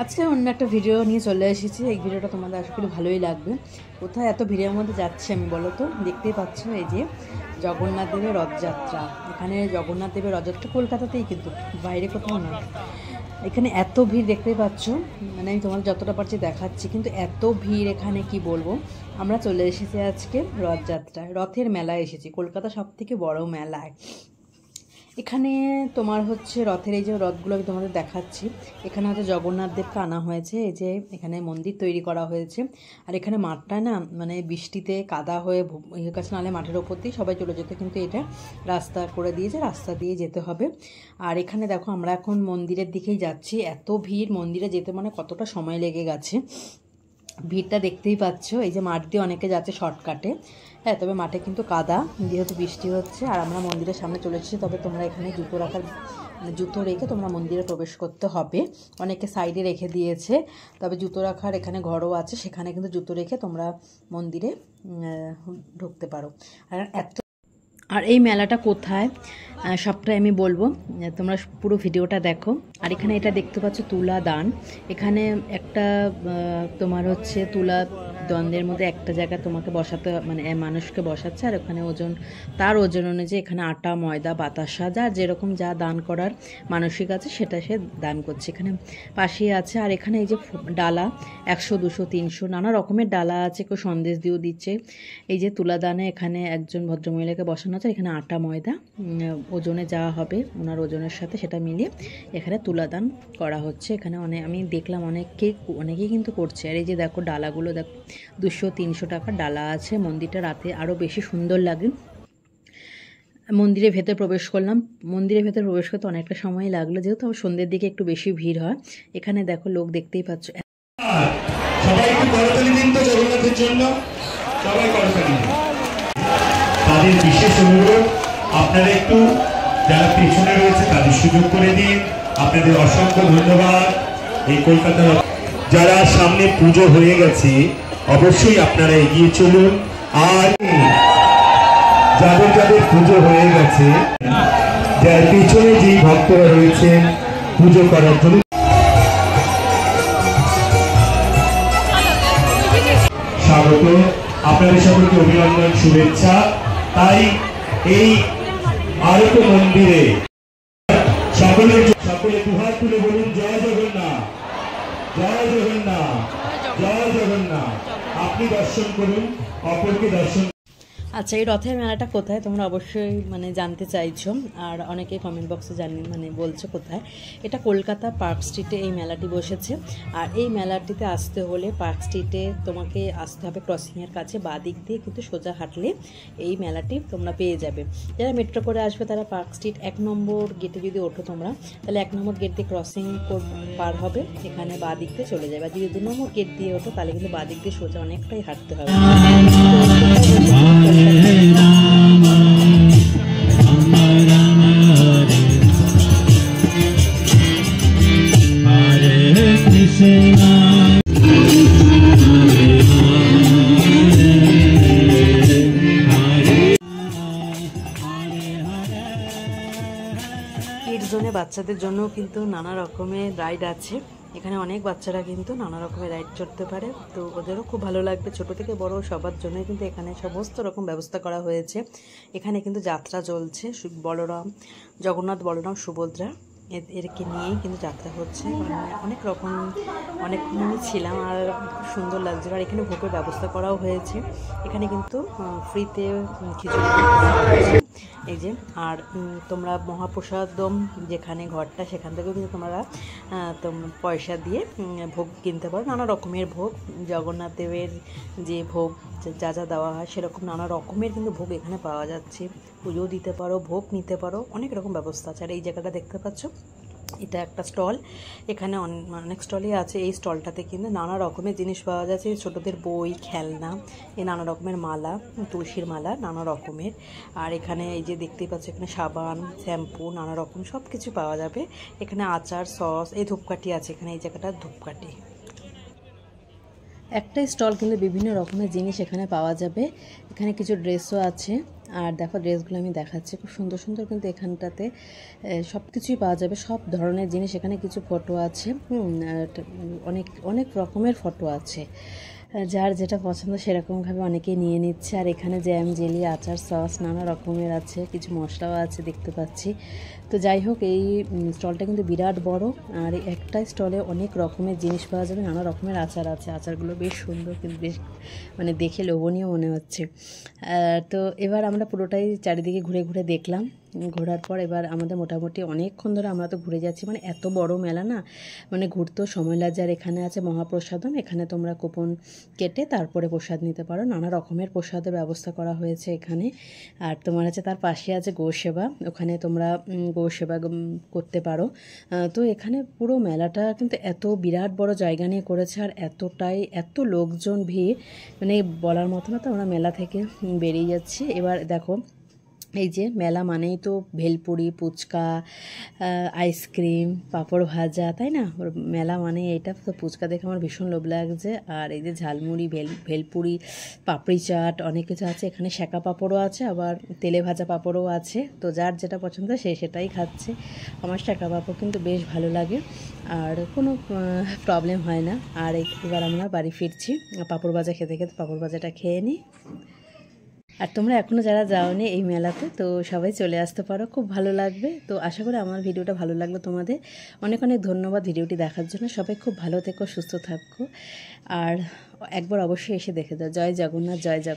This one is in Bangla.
আজকে অন্য একটা ভিডিও নিয়ে চলে এসেছি। এই ভিডিওটা তোমাদের আশা করি ভালোই লাগবে। কোথায় এত ভিড়ের মধ্যে যাচ্ছি আমি বলো তো? দেখতেই পাচ্ছ এই যে জগন্নাথ দেবের রথযাত্রা। এখানে জগন্নাথ দেবের রথযাত্রা কলকাতাতেই, কিন্তু বাইরে কোথাও না। এখানে এত ভিড় দেখতেই পাচ্ছ, মানে আমি তোমাদের যতটা পারছি দেখাচ্ছি, কিন্তু এত ভিড় এখানে কি বলবো। আমরা চলে এসেছি আজকে রথযাত্রায়, রথের মেলায় এসেছি, কলকাতা সব থেকে বড় মেলায়। এখানে তোমার হচ্ছে রথের এই যে রথগুলো আমি তোমাদের দেখাচ্ছি, এখানে হচ্ছে জগন্নাথ দেবকে আনা হয়েছে। এই যে এখানে মন্দির তৈরি করা হয়েছে। আর এখানে মাঠটা না মানে বৃষ্টিতে কাদা হয়ে কাছে নালে মাঠের ওপর দিয়ে সবাই চলে যেত, কিন্তু এটা রাস্তা করে দিয়েছে, রাস্তা দিয়ে যেতে হবে। আর এখানে দেখো আমরা এখন মন্দিরের দিকেই যাচ্ছি। এত ভিড়, মন্দিরে যেতে মানে কতটা সময় লেগে গেছে। ভিড়টা দেখতেই পাচ্ছ, এই যে মাঠ দিয়ে অনেকে যাচ্ছে শর্টকাটে। হ্যাঁ, তবে মাঠে কিন্তু কাদা, যেহেতু বৃষ্টি হচ্ছে। আর আমরা মন্দিরের সামনে চলে এসেছি, তবে তোমরা এখানে জুতো রাখার জুতো রেখে তোমরা মন্দিরে প্রবেশ করতে হবে। অনেকে সাইডে রেখে দিয়েছে, তবে জুতো রাখার এখানে ঘরও আছে, সেখানে কিন্তু জুতো রেখে তোমরা মন্দিরে ঢুকতে পারো। আর এই মেলাটা কোথায় সবটাই আমি বলবো, তোমরা পুরো ভিডিওটা দেখো। আর এখানে এটা দেখতে পাচ্ছ তুলা দান। এখানে একটা তোমার হচ্ছে তুলা দ্বন্দ্বের মধ্যে একটা জায়গা তোমাকে বসাতে, মানে মানুষকে বসাচ্ছে, আর ওখানে ওজন, তার ওজন অনুযায়ী এখানে আটা, ময়দা, বাতাসা, যা যেরকম যা দান করার মানসিক আছে সেটা সে দান করছে। এখানে পাশেই আছে। আর এখানে এই যে ডালা 100, 200, 300 নানা রকমের ডালা আছে, কেউ সন্দেশ দিয়েও দিচ্ছে। এই যে তুলা দানে এখানে একজন ভদ্রমহিলাকে বসানো আছে। এখানে আটা, ময়দা ওজনে যা হবে ওনার ওজনের সাথে সেটা মিলিয়ে এখানে তুলাদান করা হচ্ছে। এখানে আমি দেখলাম অনেকেই কিন্তু করছে। আর এই যে দেখো ডালাগুলো দেখো, 200, 300 টাকার ডালা আছে। মন্দিরটা রাতে আরও বেশি সুন্দর লাগে। মন্দিরের ভেতরে প্রবেশ করলাম। মন্দিরের ভেতরে প্রবেশ করতে অনেকটা সময় লাগলো, যেহেতু আমার সন্ধ্যের দিকে একটু বেশি ভিড় হয়। এখানে দেখো লোক দেখতেই পাচ্ছ। সবাইকে করতালি দিন তো জগন্নাথের জন্য, সবাই করতালি। তাদের বিশেষ অনুরোধ, আপনারা একটু যারা পেছনে রয়েছে তাদের সুযোগ করে দিন। আপনাদের অসংখ্য ধন্যবাদ। এই কলকাতার যারা সামনে পুজো হয়ে গেছে অবশ্যই আপনারা এগিয়ে চলুন। আর যাদের যাদের পুজো হয়ে গেছে, যার পেছনে যেই ভক্তরা রয়েছেন পুজো করার জন্য, স্বাগত, আপনাদের সকলকে অভিনন্দন, শুভেচ্ছা। তাই এই আরত মন্দিরে সকলে দুহাত তুলে বলুন জয় জগন্নাথ, জয় জগন্নাথ, জয় জগন্নাথ। আপনি দর্শন করুন, অপরকে দর্শন। আচ্ছা, এই রথের মেলাটা কোথায় তোমরা অবশ্যই মানে জানতে চাইছো, আর অনেকে কমেন্ট বক্সে মানে বলছো কোথায়। এটা কলকাতা পার্ক স্ট্রিটে এই মেলাটি বসেছে। আর এই মেলাটিতে আসতে হলে পার্ক স্ট্রিটে তোমাকে আসতে হবে, ক্রসিংয়ের কাছে বাঁ দিক দিয়ে কিন্তু সোজা হাঁটলে এই মেলাটি তোমরা পেয়ে যাবে। যারা মেট্রো করে আসবে তারা পার্ক স্ট্রিট 1 নম্বর গেটে যদি ওঠো তোমরা, তাহলে 1 নম্বর গেট দিয়ে ক্রসিং পার হবে, এখানে বাঁ দিক দিয়ে চলে যাবে। আর যদি 2 নম্বর গেট দিয়ে ওঠো তাহলে কিন্তু বাঁ দিক দিয়ে সোজা অনেকটাই হাঁটতে হবে। কিডস জোনে বাচ্চাদের জন্য কিন্তু নানা রকমের রাইড আছে। এখানে অনেক বাচ্চারা কিন্তু নানা রকমের রাইড চড়তে পারে, তো ওদেরও খুব ভালো লাগবে। ছোট থেকে বড় সবার জন্য কিন্তু এখানে সমস্ত রকম ব্যবস্থা করা হয়েছে। এখানে কিন্তু যাত্রা চলছে, জগন্নাথ, বলরাম, সুভদ্রা এরকে নিয়েই কিন্তু যাত্রা হচ্ছে। অনেক রকম, অনেকক্ষণ আমি ছিলাম আর খুব সুন্দর লাগছিল। আর এখানে ভোগের ব্যবস্থা করাও হয়েছে। এখানে কিন্তু ফ্রিতে খিচুড়ি এই যে। আর তোমরা মহাপ্রসাদম যেখানে ঘরটা, সেখান থেকেও কিন্তু তোমরা পয়সা দিয়ে ভোগ কিনতে পারো। নানা রকমের ভোগ, জগন্নাথ দেবের যে ভোগ যা যা দেওয়া হয় সেরকম নানা রকমের কিন্তু ভোগ এখানে পাওয়া যাচ্ছে। পুজো দিতে পারো, ভোগ নিতে পারো, অনেক রকম ব্যবস্থা আছে। আর এই জায়গাটা দেখতে পাচ্ছ, এটা একটা স্টল। এখানে অনেক স্টলই আছে। এই স্টলটাতে কিন্তু নানা রকমের জিনিস পাওয়া যাচ্ছে, ছোটদের বই, খেলনা, এই নানা রকমের মালা, তুলসীর মালা নানা রকমের। আর এখানে এই যে দেখতেই পাচ্ছ, এখানে সাবান, শ্যাম্পু, নানা রকম সব কিছু পাওয়া যাবে। এখানে আচার, সস, এই ধূপকাঠি আছে এখানে, এই জায়গাটা ধূপকাঠি। একটা স্টল কিন্তু বিভিন্ন রকমের জিনিস এখানে পাওয়া যাবে। এখানে কিছু ড্রেসও আছে। আর দেখো ড্রেসগুলো আমি দেখাচ্ছি, খুব সুন্দর সুন্দর কিন্তু এখানটাতে সব কিছুই পাওয়া যাবে, সব ধরনের জিনিস। এখানে কিছু ফটো আছে, অনেক অনেক রকমের ফটো আছে, যার যেটা পছন্দ সেরকমভাবে অনেকেই নিয়ে নিচ্ছে। আর এখানে জ্যাম, জেলি, আচার, সস নানা রকমের আছে, কিছু মশলাও আছে দেখতে পাচ্ছি। তো যাই হোক, এই স্টলটা কিন্তু বিরাট বড়, আর একটা স্টলে অনেক রকমের জিনিস পাওয়া যাবে, নানা রকমের আচার আছে। আচারগুলো বেশ সুন্দর, কিন্তু বেশ মানে দেখে লোভনীয় মনে হচ্ছে। তো এবার আমরা পুরোটাই চারিদিকে ঘুরে ঘুরে দেখলাম। ঘোরার পর এবার আমাদের মোটামুটি অনেকক্ষণ ধরে আমরা তো ঘুরে যাচ্ছি, মানে এত বড় মেলা না, মানে ঘুরতেও সময় লাগে। আর এখানে আছে মহাপ্রসাদম, এখানে তোমরা কুপন কেটে তারপরে প্রসাদ নিতে পারো, নানা রকমের প্রসাদের ব্যবস্থা করা হয়েছে এখানে। আর তোমার আছে তার পাশে আছে গোসেবা, ওখানে তোমরা গোসেবা করতে পারো। তো এখানে পুরো মেলাটা কিন্তু এত বিরাট বড় জায়গা নিয়ে করেছে, আর এত লোকজন ভিড়, মানে বলার মতো না। তো আমরা মেলা থেকে বেরিয়ে যাচ্ছি। এবার দেখো, এই যে মেলা মানেই তো ভেলপুরি, ফুচকা, আইসক্রিম, পাঁপড় ভাজা, তাই না? ওর মেলা মানে এটা তো। ফুচকা দেখে আমার ভীষণ লোভ লাগছে। আর এই যে ঝালমুড়ি, ভেলপুরি, পাপড়ি চাট, অনেক কিছু আছে এখানে। সেঁকা পাঁপড়ও আছে, আবার তেলে ভাজা পাঁপড়ও আছে। তো যার যেটা পছন্দ সে সেটাই খাচ্ছে। আমার সেঁকা পাঁপড় কিন্তু বেশ ভালো লাগে, আর কোনো প্রবলেম হয় না। আর এবার আমরা বাড়ি ফিরছি পাঁপড় ভাজা খেতে খেতে। পাঁপড় ভাজাটা খেয়ে নিই। আর তোমরা এখনও যারা যাওনি এই মেলাতে, তো সবাই চলে আসতে পারো, খুব ভালো লাগবে। তো আশা করি আমার ভিডিওটা ভালো লাগলো তোমাদের। অনেক অনেক ধন্যবাদ ভিডিওটি দেখার জন্য। সবাই খুব ভালো থেকো, সুস্থ থাকো, আর একবার অবশ্যই এসে দেখে যাও। জয় জগন্নাথ, জয় জগন্নাথ।